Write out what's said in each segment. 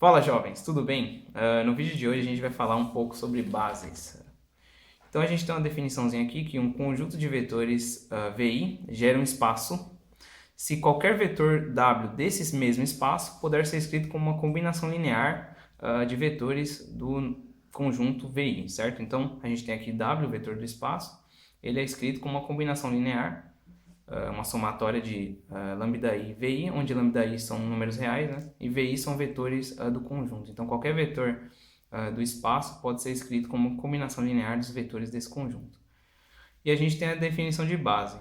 Fala jovens, tudo bem? No vídeo de hoje a gente vai falar um pouco sobre bases. Então a gente tem uma definiçãozinha aqui que um conjunto de vetores VI gera um espaço se qualquer vetor W desse mesmo espaço puder ser escrito como uma combinação linear de vetores do conjunto VI, certo? Então a gente tem aqui W, vetor do espaço, ele é escrito como uma combinação linear, uma somatória de lambda i e vi, onde lambda i são números reais, né? E vi são vetores do conjunto. Então, qualquer vetor do espaço pode ser escrito como combinação linear dos vetores desse conjunto. E a gente tem a definição de base.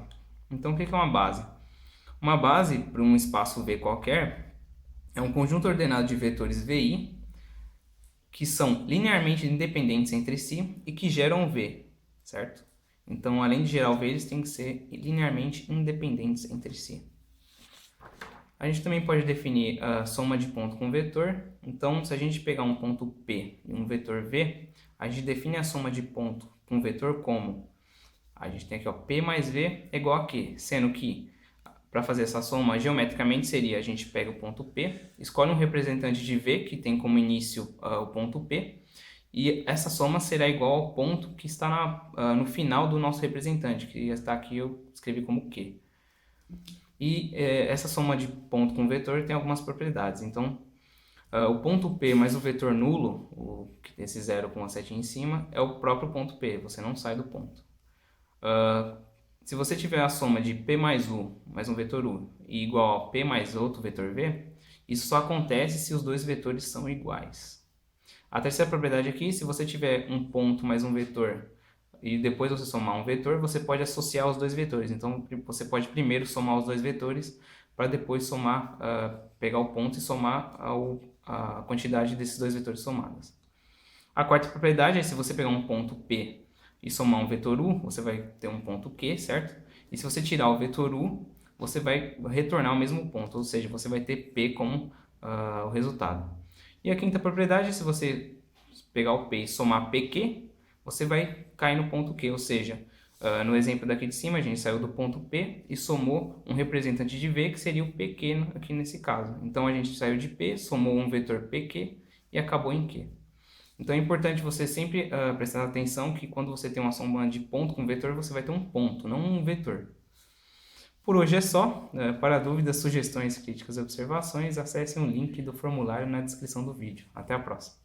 Então, o que é uma base? Uma base para um espaço V qualquer é um conjunto ordenado de vetores vi que são linearmente independentes entre si e que geram V, certo? Então, além de gerar o V, eles têm que ser linearmente independentes entre si. A gente também pode definir a soma de ponto com vetor. Então, se a gente pegar um ponto P e um vetor V, a gente define a soma de ponto com vetor como a gente tem aqui, ó, P mais V é igual a Q, sendo que para fazer essa soma, geometricamente seria a gente pega o ponto P, escolhe um representante de V que tem como início o ponto P, e essa soma será igual ao ponto que está no final do nosso representante, que está aqui eu escrevi como Q. E essa soma de ponto com vetor tem algumas propriedades. Então, o ponto P mais o vetor nulo, que tem esse zero com a setinha em cima, é o próprio ponto P, você não sai do ponto. Se você tiver a soma de P mais U mais um vetor U e igual a P mais outro vetor V, isso só acontece se os dois vetores são iguais. A terceira propriedade aqui, se você tiver um ponto mais um vetor e depois você somar um vetor, você pode associar os dois vetores. Então, você pode primeiro somar os dois vetores para depois somar, pegar o ponto e somar a quantidade desses dois vetores somados. A quarta propriedade é se você pegar um ponto P e somar um vetor U, você vai ter um ponto Q, certo? E se você tirar o vetor U, você vai retornar ao mesmo ponto, ou seja, você vai ter P como o resultado. E a quinta propriedade é se você pegar o P e somar PQ, você vai cair no ponto Q, ou seja, no exemplo daqui de cima, a gente saiu do ponto P e somou um representante de V, que seria o PQ aqui nesse caso. Então, a gente saiu de P, somou um vetor PQ e acabou em Q. Então, é importante você sempre prestar atenção que quando você tem uma soma de ponto com vetor, você vai ter um ponto, não um vetor. Por hoje é só. Para dúvidas, sugestões, críticas e observações, acessem o link do formulário na descrição do vídeo. Até a próxima!